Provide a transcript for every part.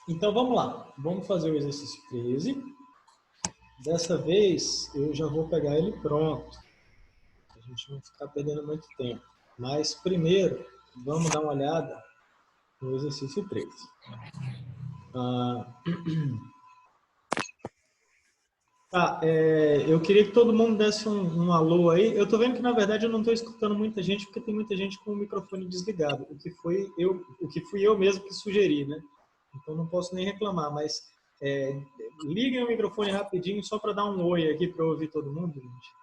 Então vamos lá, vamos fazer o exercício 13. Dessa vez eu já vou pegar ele pronto, para a gente não ficar perdendo muito tempo. Mas primeiro, vamos dar uma olhada no exercício 13. Eu queria que todo mundo desse um alô aí. Eu estou vendo que, na verdade, eu não estou escutando muita gente, porque tem muita gente com o microfone desligado, o que fui eu mesmo que sugeri, né? Então não posso nem reclamar, mas liguem o microfone rapidinho só para dar um oi aqui para eu ouvir todo mundo, gente.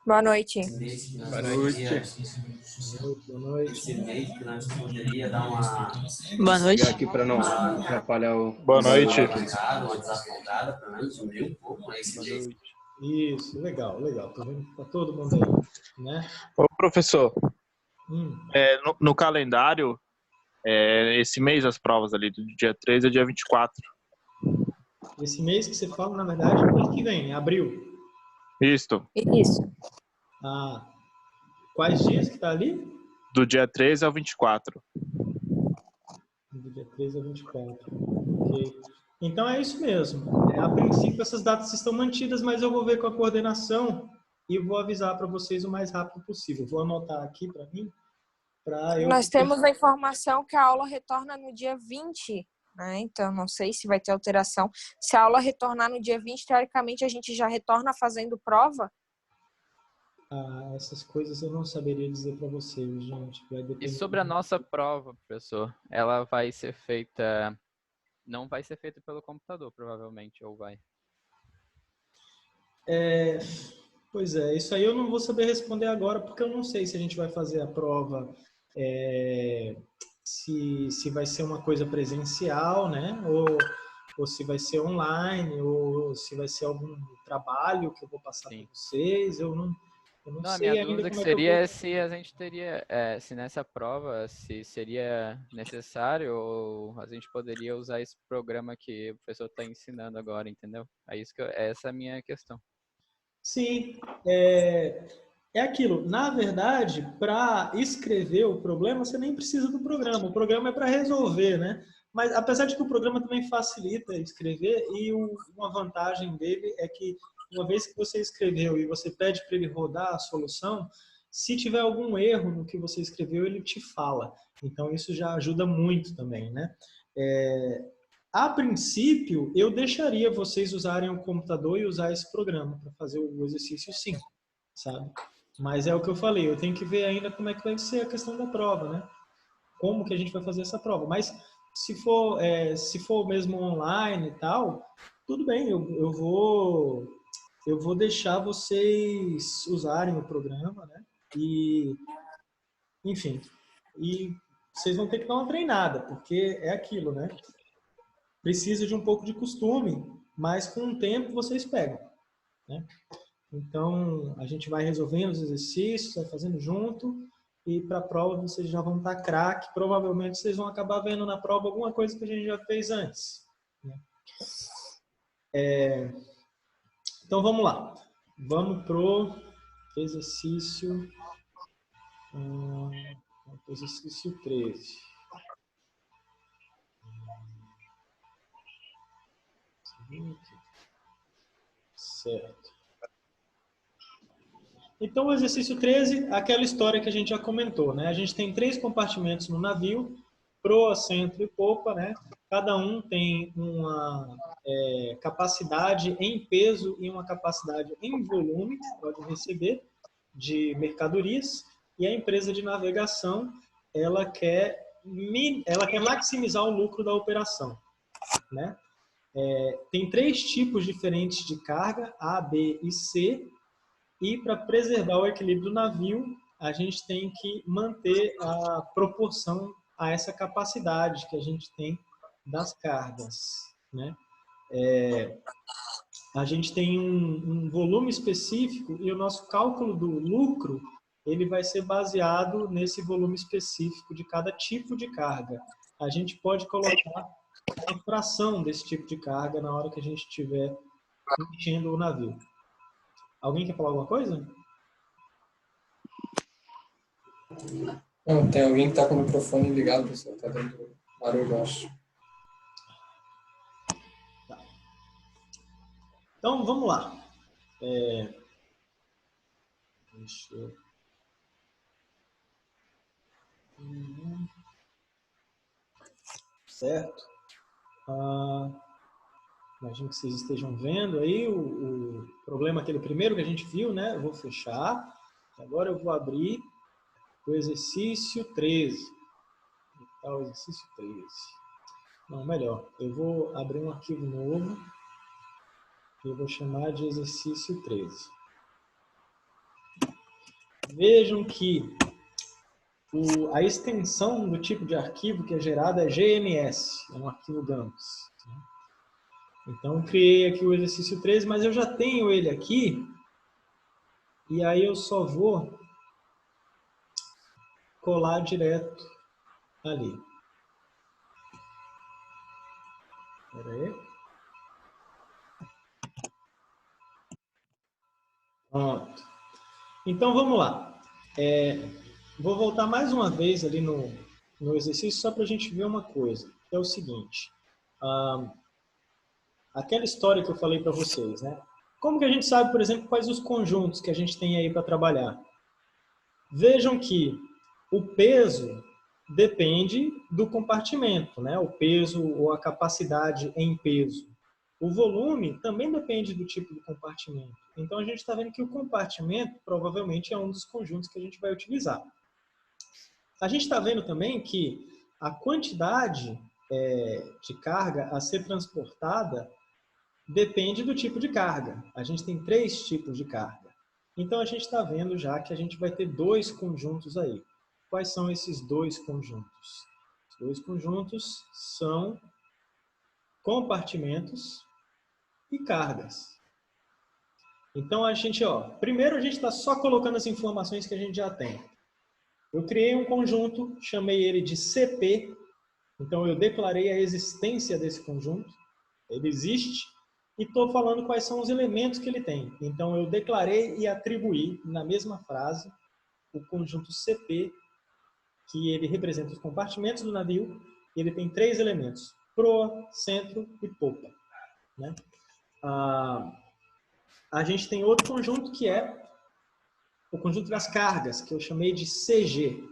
Boa noite. Boa noite. Boa noite. Boa noite. Aqui para não atrapalhar o... Boa noite. Isso, legal. Tô vendo que tá todo mundo aí, né? Ô, professor, no calendário, esse mês as provas ali, do dia 13 ao dia 24. Esse mês que você fala, na verdade, é o mês que vem, abril. Isso. Quais dias que tá ali? Do dia 13 ao 24. Do dia 13 ao 24. Ok. Então é isso mesmo. A princípio essas datas estão mantidas, mas eu vou ver com a coordenação e vou avisar para vocês o mais rápido possível. Vou anotar aqui para mim. Nós temos a informação que a aula retorna no dia 20, né? Então não sei se vai ter alteração. Se a aula retornar no dia 20, teoricamente a gente já retorna fazendo prova? Essas coisas eu não saberia dizer para vocês, gente. E sobre a nossa prova, professor, ela vai ser feita... Não vai ser feita pelo computador, provavelmente, ou vai? Pois é, isso aí eu não vou saber responder agora, porque eu não sei se a gente vai fazer a prova, se vai ser uma coisa presencial, né? Ou se vai ser online, ou se vai ser algum trabalho que eu vou passar para vocês. Eu não sei minha ainda dúvida como que seria se a gente teria, se nessa prova, se seria necessário ou a gente poderia usar esse programa que o professor está ensinando agora, entendeu? Essa é a minha questão. Sim, é aquilo. Na verdade, para escrever o problema, você nem precisa do programa. O programa é para resolver, né? Mas apesar de que o programa também facilita escrever, e uma vantagem dele é que uma vez que você escreveu e você pede para ele rodar a solução, se tiver algum erro no que você escreveu, ele te fala. Então isso já ajuda muito também, né? A princípio, eu deixaria vocês usarem o computador e usar esse programa para fazer o exercício, sim, sabe? Mas é o que eu falei, eu tenho que ver ainda como é que vai ser a questão da prova, né? Como que a gente vai fazer essa prova. Mas se for mesmo online e tal, tudo bem, eu vou deixar vocês usarem o programa, né? Enfim, e vocês vão ter que dar uma treinada, porque é aquilo, né? Precisa de um pouco de costume, mas com o tempo vocês pegam, né? Então, a gente vai resolvendo os exercícios, vai fazendo junto, e para a prova vocês já vão estar craque. Provavelmente vocês vão acabar vendo na prova alguma coisa que a gente já fez antes, né? Então, vamos lá. Vamos pro exercício 13. Certo. Então, o exercício 13, aquela história que a gente já comentou, né? A gente tem 3 compartimentos no navio, proa, centro e popa, né? Cada um tem uma capacidade em peso e uma capacidade em volume que pode receber de mercadorias, e a empresa de navegação ela quer maximizar o lucro da operação, né? Tem 3 tipos diferentes de carga, A, B e C, e para preservar o equilíbrio do navio, a gente tem que manter a proporção a essa capacidade que a gente tem das cargas, né? A gente tem um volume específico e o nosso cálculo do lucro ele vai ser baseado nesse volume específico de cada tipo de carga. A gente pode colocar a fração desse tipo de carga na hora que a gente estiver enchendo o navio. Alguém quer falar alguma coisa? Não, tem alguém que está com o microfone ligado, pessoal. Está dando barulho, eu acho. Então, vamos lá. Deixa eu... Certo? Imagino que vocês estejam vendo aí o problema, aquele primeiro que a gente viu, né? Eu vou fechar. Agora eu vou abrir o exercício 13. Tá, o exercício 13. Não, melhor. Eu vou abrir um arquivo novo. E eu vou chamar de exercício 13. Vejam que a extensão do tipo de arquivo que é gerado é GMS, é um arquivo GAMPS. Então, eu criei aqui o exercício 13, mas eu já tenho ele aqui, e aí eu só vou colar direto ali. Espera aí. Pronto. Então, vamos lá. Vou voltar mais uma vez ali no exercício só para a gente ver uma coisa. É o seguinte. Aquela história que eu falei para vocês, né? Como que a gente sabe, por exemplo, quais os conjuntos que a gente tem aí para trabalhar? Vejam que o peso depende do compartimento, né? O peso ou a capacidade em peso. O volume também depende do tipo de compartimento. Então, a gente está vendo que o compartimento provavelmente é um dos conjuntos que a gente vai utilizar. A gente está vendo também que a quantidade de carga a ser transportada depende do tipo de carga. A gente tem 3 tipos de carga. Então, a gente está vendo já que a gente vai ter 2 conjuntos aí. Quais são esses 2 conjuntos? Os 2 conjuntos são compartimentos e cargas. Então, primeiro a gente está só colocando as informações que a gente já tem. Eu criei um conjunto, chamei ele de CP. Então, eu declarei a existência desse conjunto. Ele existe. E estou falando quais são os elementos que ele tem. Então, eu declarei e atribuí, na mesma frase, o conjunto CP, que ele representa os compartimentos do navio. Ele tem 3 elementos: proa, centro e popa. Né? A gente tem outro conjunto que é o conjunto das cargas, que eu chamei de CG.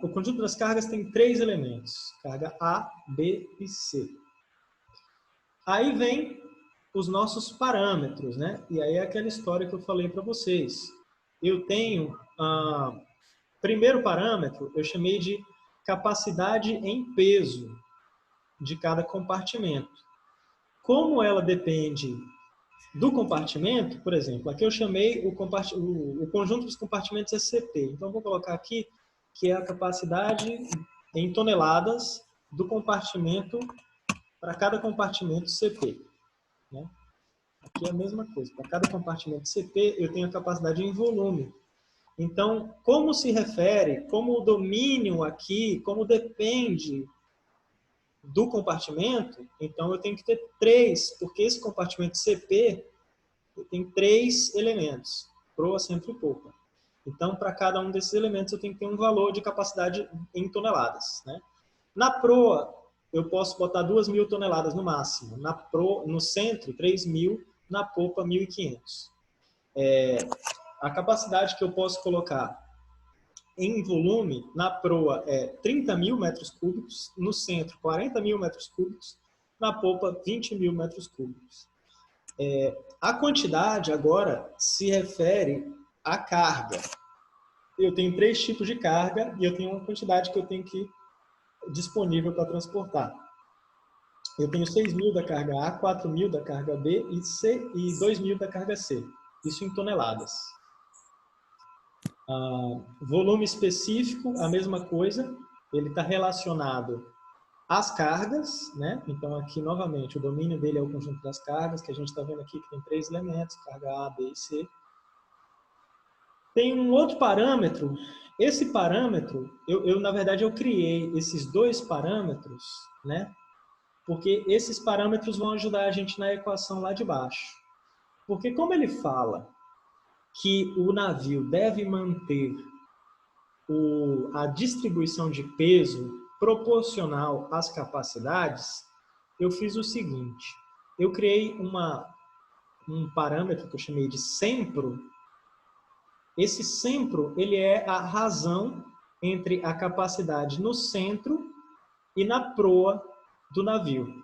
O conjunto das cargas tem 3 elementos: carga A, B e C. Aí vem os nossos parâmetros, né? E aí é aquela história que eu falei para vocês. Eu tenho, primeiro parâmetro, eu chamei de capacidade em peso de cada compartimento. Como ela depende do compartimento, por exemplo, aqui eu chamei o conjunto dos compartimentos é CP. Então, vou colocar aqui que é a capacidade em toneladas do compartimento para cada compartimento CP. Né? Aqui é a mesma coisa. Para cada compartimento CP, eu tenho a capacidade em volume. Então, como se refere, como o domínio aqui, como depende do compartimento, então eu tenho que ter 3, porque esse compartimento CP tem 3 elementos, proa, centro e popa. Então, para cada um desses elementos, eu tenho que ter um valor de capacidade em toneladas. Né? Na proa, eu posso botar 2.000 toneladas no máximo. No centro, 3.000. Na popa, 1.500. A capacidade que eu posso colocar em volume, na proa é 30.000 metros cúbicos, no centro 40.000 metros cúbicos, na popa 20.000 metros cúbicos. A quantidade agora se refere à carga. Eu tenho 3 tipos de carga e eu tenho uma quantidade que eu tenho que disponível para transportar. Eu tenho 6.000 da carga A, 4.000 da carga B e 2.000 da carga C. Isso em toneladas. Volume específico, a mesma coisa. Ele está relacionado às cargas. Né? Então, aqui, novamente, o domínio dele é o conjunto das cargas, que a gente está vendo aqui que tem 3 elementos, carga A, B e C. Tem um outro parâmetro. Esse parâmetro, na verdade, eu criei esses 2 parâmetros, né? Porque esses parâmetros vão ajudar a gente na equação lá de baixo. Porque como ele fala que o navio deve manter a distribuição de peso proporcional às capacidades, eu fiz o seguinte. eu criei um parâmetro que eu chamei de sempre. Esse sempre, ele é a razão entre a capacidade no centro e na proa do navio.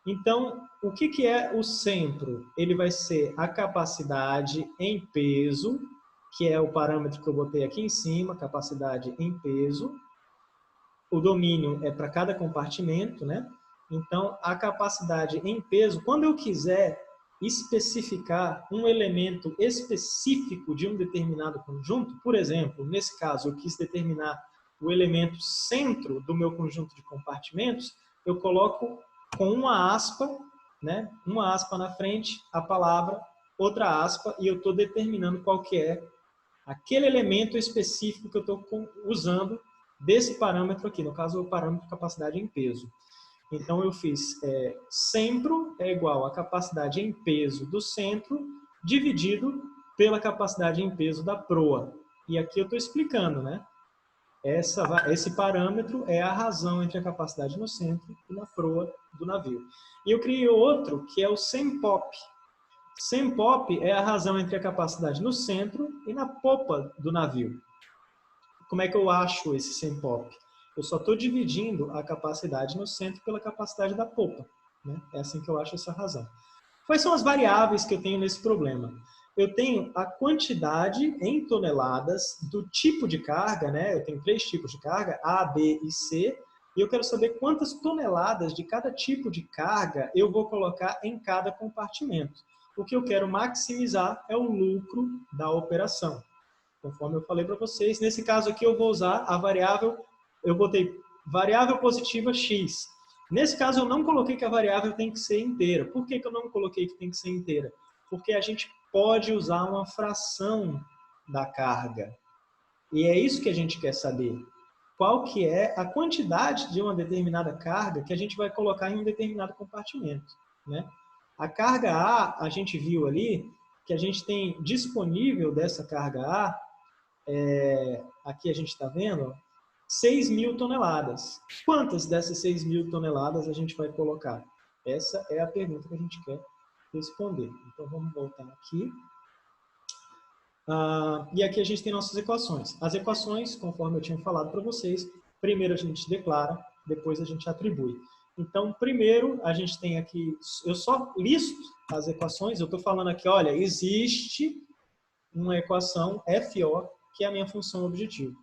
Então, o que é o sempre? Ele vai ser a capacidade em peso, que é o parâmetro que eu botei aqui em cima, capacidade em peso. O domínio é para cada compartimento, né? Então, a capacidade em peso, quando eu quiser especificar um elemento específico de um determinado conjunto, por exemplo, nesse caso, eu quis determinar o elemento centro do meu conjunto de compartimentos, eu coloco com uma aspa, né? Uma aspa na frente, a palavra, outra aspa, e eu estou determinando qual que é aquele elemento específico que eu estou usando desse parâmetro aqui, no caso, o parâmetro de capacidade em peso. Então, eu fiz sempre é igual a capacidade em peso do centro dividido pela capacidade em peso da proa. E aqui eu estou explicando, né? Esse parâmetro é a razão entre a capacidade no centro e na proa do navio. E eu criei outro, que é o SEMPOP. SEMPOP é a razão entre a capacidade no centro e na popa do navio. Como é que eu acho esse SEMPOP? Eu só estou dividindo a capacidade no centro pela capacidade da popa, né? É assim que eu acho essa razão. Quais são as variáveis que eu tenho nesse problema? Eu tenho a quantidade em toneladas do tipo de carga, né? Eu tenho 3 tipos de carga, A, B e C, e eu quero saber quantas toneladas de cada tipo de carga eu vou colocar em cada compartimento. O que eu quero maximizar é o lucro da operação. Conforme eu falei para vocês, nesse caso aqui eu vou usar a variável, eu botei variável positiva X. Nesse caso eu não coloquei que a variável tem que ser inteira. Por que eu não coloquei que tem que ser inteira? Porque a gente pode usar uma fração da carga. E é isso que a gente quer saber. Qual que é a quantidade de uma determinada carga que a gente vai colocar em um determinado compartimento, né? A carga A, a gente viu ali, que a gente tem disponível dessa carga A, aqui a gente está vendo, 6.000 toneladas. Quantas dessas 6.000 toneladas a gente vai colocar? Essa é a pergunta que a gente quer responder. Então, vamos voltar aqui. E aqui a gente tem nossas equações. As equações, conforme eu tinha falado para vocês, primeiro a gente declara, depois a gente atribui. Então, primeiro a gente tem aqui, eu só listo as equações, eu estou falando aqui, olha, existe uma equação FO, que é a minha função objetivo.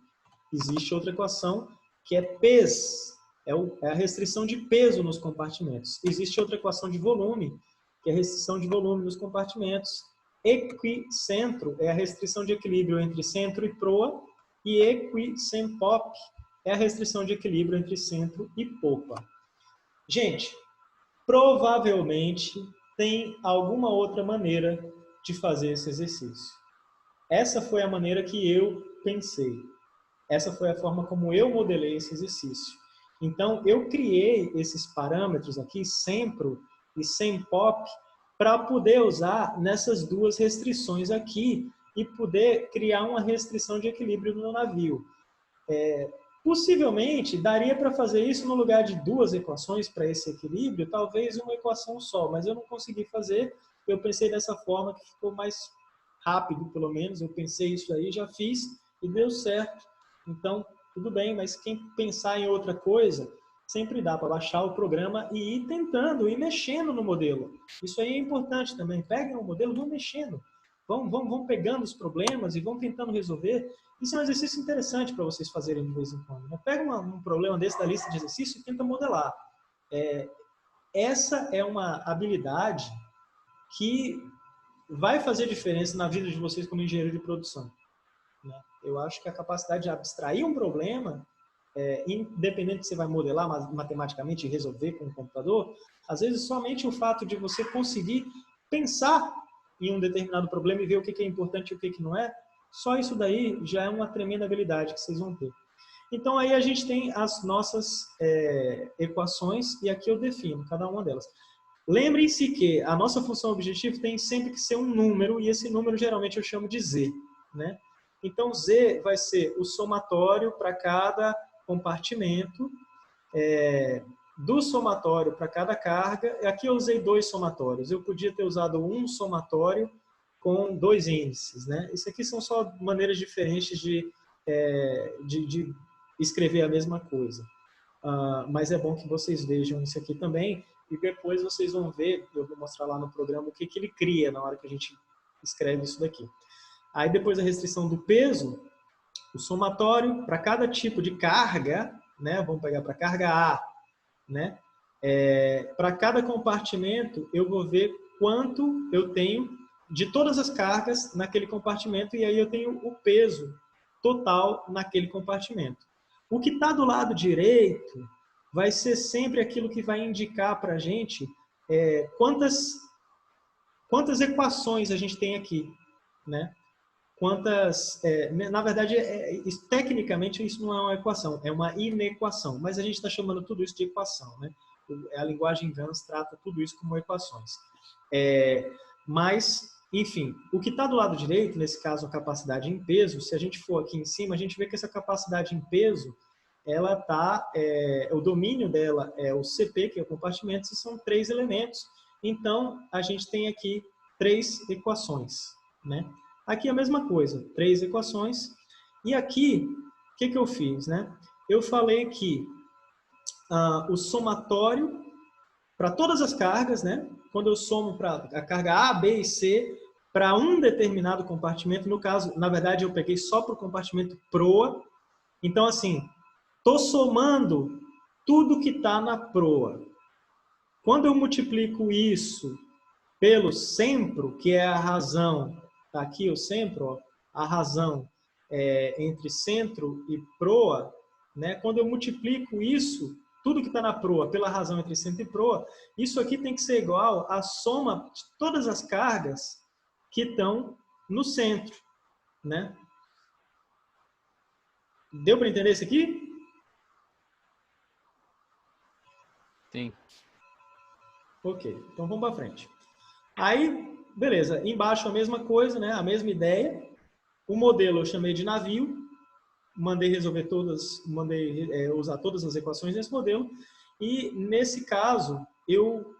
Existe outra equação que é PES, é a restrição de peso nos compartimentos. Existe outra equação de volume, que é a restrição de volume nos compartimentos. Equicentro é a restrição de equilíbrio entre centro e proa, e equisempop é a restrição de equilíbrio entre centro e popa. Gente, provavelmente tem alguma outra maneira de fazer esse exercício. Essa foi a maneira que eu pensei. Essa foi a forma como eu modelei esse exercício. Então, eu criei esses parâmetros aqui, sempre e SEMPOP, para poder usar nessas duas restrições aqui e poder criar uma restrição de equilíbrio no navio. Possivelmente, daria para fazer isso no lugar de 2 equações para esse equilíbrio, talvez uma equação só, mas eu não consegui fazer. Eu pensei dessa forma que ficou mais rápido, pelo menos. Eu pensei isso aí, já fiz e deu certo. Então, tudo bem, mas quem pensar em outra coisa, sempre dá para baixar o programa e ir tentando, ir mexendo no modelo. Isso aí é importante também. Peguem o modelo, vão mexendo. Vão pegando os problemas e vão tentando resolver. Isso é um exercício interessante para vocês fazerem de vez em quando. Né? Pega um problema desse da lista de exercícios e tenta modelar. Essa é uma habilidade que vai fazer diferença na vida de vocês como engenheiro de produção. Né? Eu acho que a capacidade de abstrair um problema, independente se você vai modelar matematicamente e resolver com o computador, às vezes somente o fato de você conseguir pensar em um determinado problema e ver o que é importante e o que não é, só isso daí já é uma tremenda habilidade que vocês vão ter. Então aí a gente tem as nossas equações e aqui eu defino cada uma delas. Lembrem-se que a nossa função objetivo tem sempre que ser um número e esse número geralmente eu chamo de Z, né? Então Z vai ser o somatório para cada compartimento do somatório para cada carga. Aqui eu usei 2 somatórios. Eu podia ter usado um somatório com 2 índices, né? Isso aqui são só maneiras diferentes de escrever a mesma coisa. Mas é bom que vocês vejam isso aqui também, e depois vocês vão ver, eu vou mostrar lá no programa o que ele cria na hora que a gente escreve isso daqui. Aí depois a restrição do peso, o somatório para cada tipo de carga, né? Vamos pegar para carga A, né? Para cada compartimento eu vou ver quanto eu tenho de todas as cargas naquele compartimento, e aí eu tenho o peso total naquele compartimento. O que está do lado direito vai ser sempre aquilo que vai indicar para a gente quantas equações a gente tem aqui, né? Na verdade, tecnicamente isso não é uma equação, é uma inequação, mas a gente está chamando tudo isso de equação, né? A linguagem GANS trata tudo isso como equações. Mas, enfim, o que está do lado direito, nesse caso a capacidade em peso, se a gente for aqui em cima, a gente vê que essa capacidade em peso, ela tá, o domínio dela é o CP, que é o compartimento, e são 3 elementos. Então, a gente tem aqui 3 equações, né? Aqui a mesma coisa, 3 equações. E aqui, o que eu fiz, né? Eu falei que o somatório para todas as cargas, né? Quando eu somo para a carga A, B e C para um determinado compartimento, no caso, na verdade, eu peguei só para o compartimento proa. Então, assim, estou somando tudo que está na proa. Quando eu multiplico isso pelo centro, que é a razão, está aqui o centro, ó, a razão entre centro e proa, né? Quando eu multiplico isso, tudo que está na proa, pela razão entre centro e proa, isso aqui tem que ser igual à soma de todas as cargas que estão no centro, né? Deu para entender isso aqui? Sim. Ok, então vamos para frente. Aí, beleza, embaixo a mesma coisa, né? A mesma ideia. O modelo eu chamei de navio, mandei resolver usar todas as equações nesse modelo. E nesse caso, eu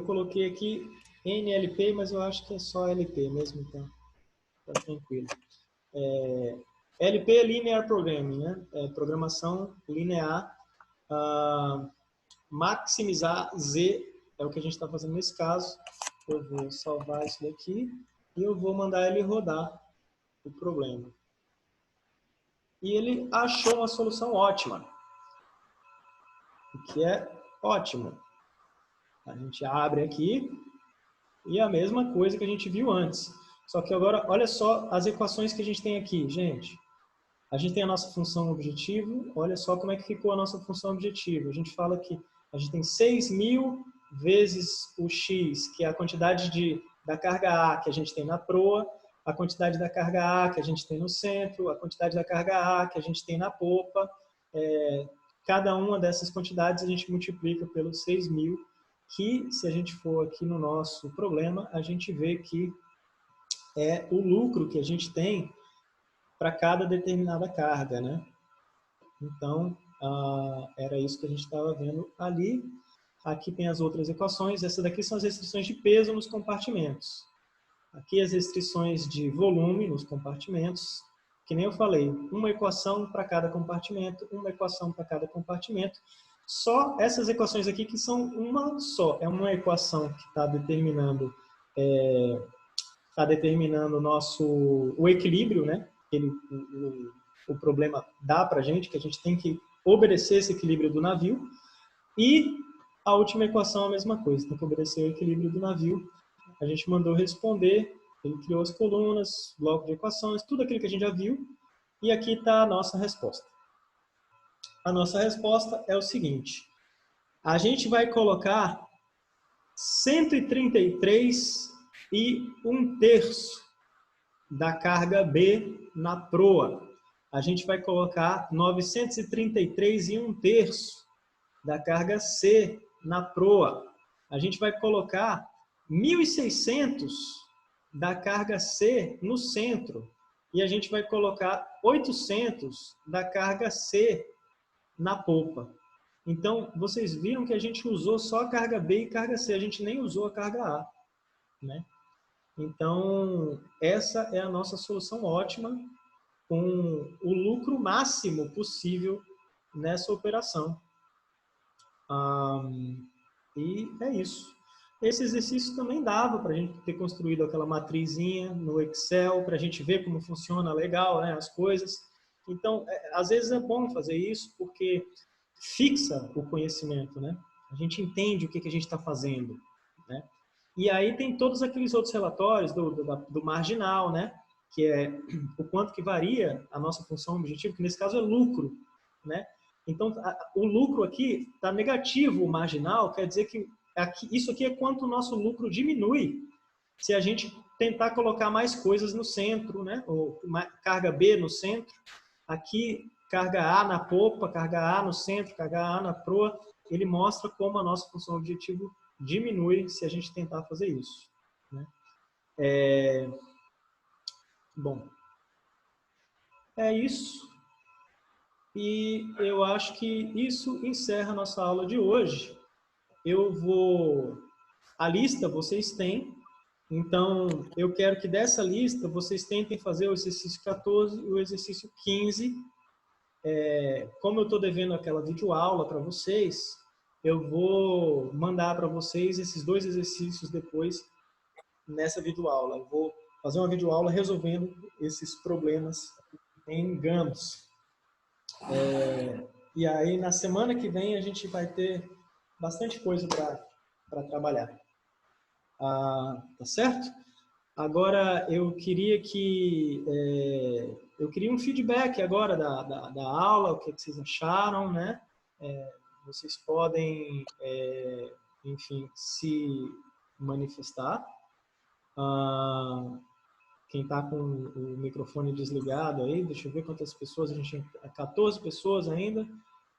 coloquei aqui NLP, mas eu acho que é só LP mesmo, então tá tranquilo. LP é Linear Programming, né? Programação linear. Maximizar Z é o que a gente está fazendo nesse caso. Eu vou salvar isso daqui e eu vou mandar ele rodar o problema. E ele achou uma solução ótima, o que é ótimo. A gente abre aqui e é a mesma coisa que a gente viu antes. Só que agora, olha só as equações que a gente tem aqui, gente. A gente tem a nossa função objetivo, olha só como é que ficou a nossa função objetivo. A gente fala que a gente tem 6.000 vezes o x, que é a quantidade da carga A que a gente tem na proa, a quantidade da carga A que a gente tem no centro, a quantidade da carga A que a gente tem na popa. Cada uma dessas quantidades a gente multiplica pelos 6.000, que se a gente for aqui no nosso problema, a gente vê que é o lucro que a gente tem para cada determinada carga, né? Então, era isso que a gente estava vendo ali. Aqui tem as outras equações. Essas daqui são as restrições de peso nos compartimentos. Aqui as restrições de volume nos compartimentos. Que nem eu falei, uma equação para cada compartimento, uma equação para cada compartimento. Só essas equações aqui que são uma só. É uma equação que está determinando o equilíbrio, né? O problema dá para a gente, que a gente tem que obedecer esse equilíbrio do navio. E a última equação é a mesma coisa, tem que obedecer o equilíbrio do navio. A gente mandou responder, ele criou as colunas, bloco de equações, tudo aquilo que a gente já viu. E aqui está a nossa resposta. A nossa resposta é o seguinte. A gente vai colocar 133 e 1/3 da carga B na proa. A gente vai colocar 933 e 1/3 da carga C na proa. A gente vai colocar 1.600 da carga C no centro. E a gente vai colocar 800 da carga C na popa. Então, vocês viram que a gente usou só a carga B e carga C, a gente nem usou a carga A, né? Então, essa é a nossa solução ótima, com o lucro máximo possível nessa operação. E é isso. Esse exercício também dava para a gente ter construído aquela matrizinha no Excel, para a gente ver como funciona legal, né, as coisas. Então, às vezes é bom fazer isso, porque fixa o conhecimento, né? A gente entende o que a gente está fazendo, né? E aí tem todos aqueles outros relatórios do marginal, né? Que é o quanto que varia a nossa função objetiva, que nesse caso é lucro, né? Então, o lucro aqui está negativo, o marginal, quer dizer que isso aqui é quanto o nosso lucro diminui se a gente tentar colocar mais coisas no centro, né? Ou carga B no centro, aqui carga A na popa, carga A no centro, carga A na proa, ele mostra como a nossa função objetivo diminui se a gente tentar fazer isso, né? Bom, é isso. E eu acho que isso encerra a nossa aula de hoje. A lista vocês têm, então eu quero que dessa lista vocês tentem fazer o exercício 14 e o exercício 15. Como eu estou devendo aquela videoaula para vocês, eu vou mandar para vocês esses 2 exercícios depois nessa videoaula. Eu vou fazer uma videoaula resolvendo esses problemas em GAMS. E aí, na semana que vem, a gente vai ter bastante coisa para trabalhar. Tá certo? Agora, eu queria um feedback agora da aula, o que vocês acharam, né? Vocês podem, enfim, se manifestar. Quem está com o microfone desligado aí, deixa eu ver quantas pessoas, a gente tinha 14 pessoas ainda,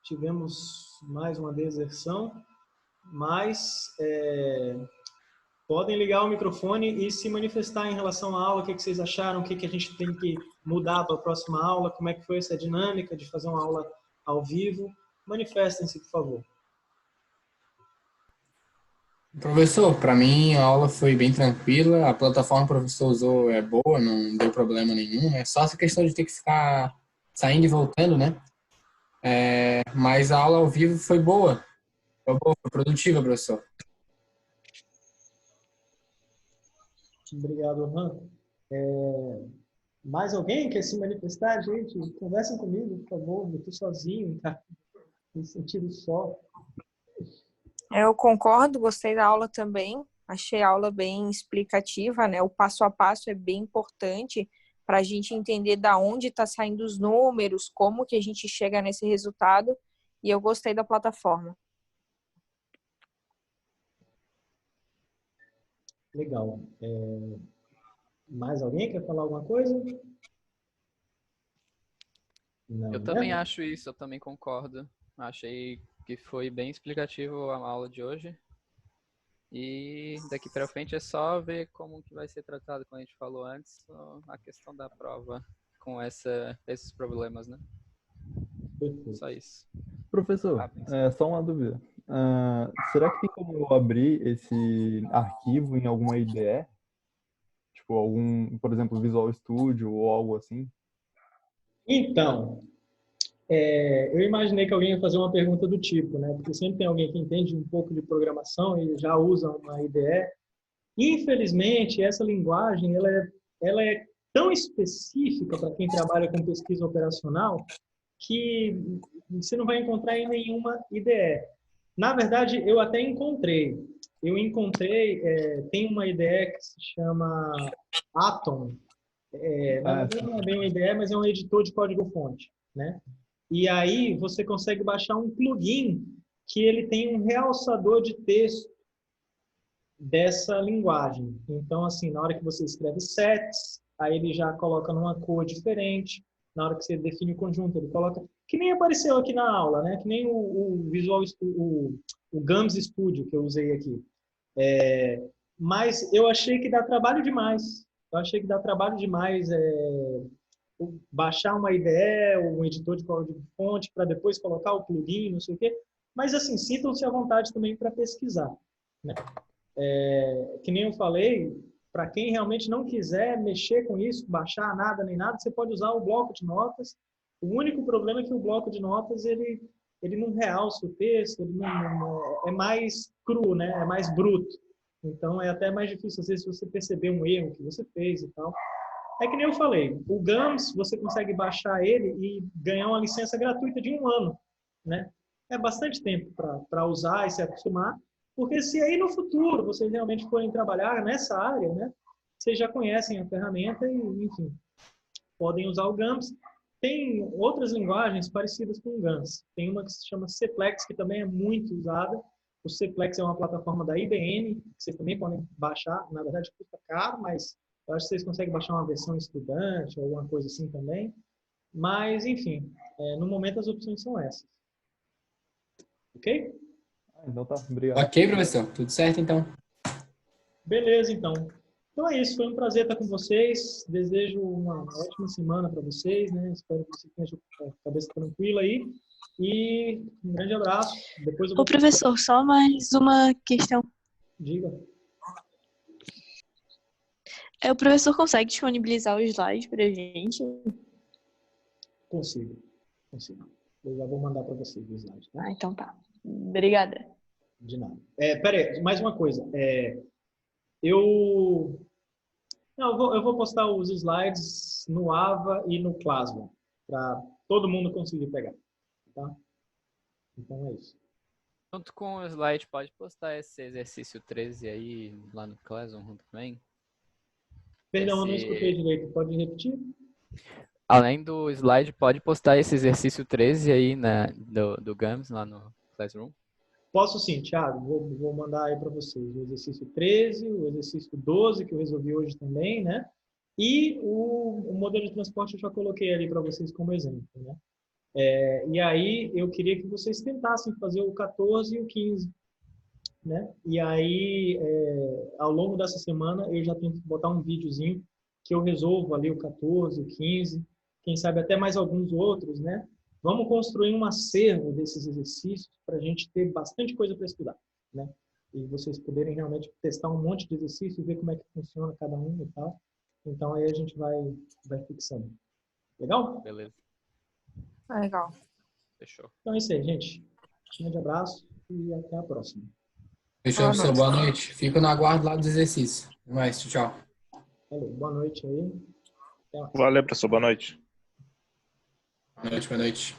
tivemos mais uma deserção, mas podem ligar o microfone e se manifestar em relação à aula, o que vocês acharam, o que a gente tem que mudar para a próxima aula, como é que foi essa dinâmica de fazer uma aula ao vivo. Manifestem-se, por favor. Professor, para mim a aula foi bem tranquila, a plataforma que o professor usou é boa, não deu problema nenhum, é só essa questão de ter que ficar saindo e voltando, né? Mas a aula ao vivo foi boa, foi produtiva, professor. Obrigado, Ram. Mais alguém quer se manifestar, gente? Conversem comigo, por favor, eu estou sozinho, tá? Me sentindo só. Eu concordo, gostei da aula também. Achei a aula bem explicativa, né? O passo a passo é bem importante para a gente entender da onde está saindo os números, como que a gente chega nesse resultado. E eu gostei da plataforma. Legal. Mais alguém quer falar alguma coisa? Não, Eu também acho isso, eu também concordo. Achei que foi bem explicativo a aula de hoje. E daqui para frente é só ver como que vai ser tratado, como a gente falou antes, a questão da prova com esses problemas, né? Só isso. Professor, só uma dúvida. Será que tem como eu abrir esse arquivo em alguma IDE? Tipo, por exemplo, Visual Studio ou algo assim? Então, eu imaginei que alguém ia fazer uma pergunta do tipo, né? Porque sempre tem alguém que entende um pouco de programação e já usa uma IDE. Infelizmente, essa linguagem ela é tão específica para quem trabalha com pesquisa operacional que você não vai encontrar em nenhuma IDE. Na verdade, eu até encontrei. Tem uma IDE que se chama Atom. Na verdade, não é bem uma IDE, mas é um editor de código-fonte, né? E aí você consegue baixar um plugin que ele tem um realçador de texto dessa linguagem. Então, assim, na hora que você escreve sets, aí ele já coloca numa cor diferente. Na hora que você define o conjunto, ele coloca... Que nem apareceu aqui na aula, né? Que nem o GAMS Studio que eu usei aqui. Mas eu achei que dá trabalho demais. Baixar uma IDE, um editor de código-fonte, para depois colocar o plugin, não sei o quê. Mas, assim, sintam-se à vontade também para pesquisar, né? Que nem eu falei, para quem realmente não quiser mexer com isso, baixar nada nem nada, você pode usar o bloco de notas. O único problema é que o bloco de notas, ele não realça o texto, ele é mais cru, né? É mais bruto. Então, é até mais difícil, às vezes, você perceber um erro que você fez e tal. É que nem eu falei, o GAMS, você consegue baixar ele e ganhar uma licença gratuita de 1 ano, né? É bastante tempo para usar e se acostumar, porque se aí no futuro vocês realmente forem trabalhar nessa área, né? Vocês já conhecem a ferramenta e, enfim, podem usar o GAMS. Tem outras linguagens parecidas com o GAMS. Tem uma que se chama Cplex, que também é muito usada. O Cplex é uma plataforma da IBM, que vocês também podem baixar. Na verdade, custa caro, mas eu acho que vocês conseguem baixar uma versão estudante ou alguma coisa assim também. Mas, enfim, no momento as opções são essas. Ok? Então tá, obrigado. Ok, professor. Tudo certo, então. Beleza, então. Então é isso. Foi um prazer estar com vocês. Desejo uma ótima semana para vocês, né? Espero que você tenha a cabeça tranquila aí. E um grande abraço. Depois eu vou... Ô, professor, só mais uma questão. Diga. O professor consegue disponibilizar o slide para a gente? Consigo. Eu já vou mandar para vocês o slide, tá? Então tá. Obrigada. De nada. Peraí, mais uma coisa. Eu vou postar os slides no Ava e no Classroom, para todo mundo conseguir pegar, tá? Então é isso. Junto com o slide, pode postar esse exercício 13 aí lá no Classroom também? Perdão, eu não escutei direito. Pode repetir? Além do slide, pode postar esse exercício 13 aí do GAMS lá no Classroom? Posso sim, Thiago. Vou mandar aí para vocês o exercício 13, o exercício 12, que eu resolvi hoje também, né? E o modelo de transporte eu já coloquei ali para vocês como exemplo, né? E aí eu queria que vocês tentassem fazer o 14 e o 15, né? E aí, ao longo dessa semana, eu já tenho que botar um videozinho que eu resolvo ali o 14, o 15, quem sabe até mais alguns outros, né? Vamos construir um acervo desses exercícios para a gente ter bastante coisa para estudar, né? E vocês poderem realmente testar um monte de exercício e ver como é que funciona cada um e tal. Então, aí a gente vai fixando. Legal? Beleza. Legal. Fechou. Então é isso aí, gente. Um grande abraço e até a próxima. Fechou, professor. Boa noite. Fico no aguardo lá dos exercícios. Até mais. Tchau. Valeu. Boa noite aí. Valeu, professor. Boa noite. Boa noite.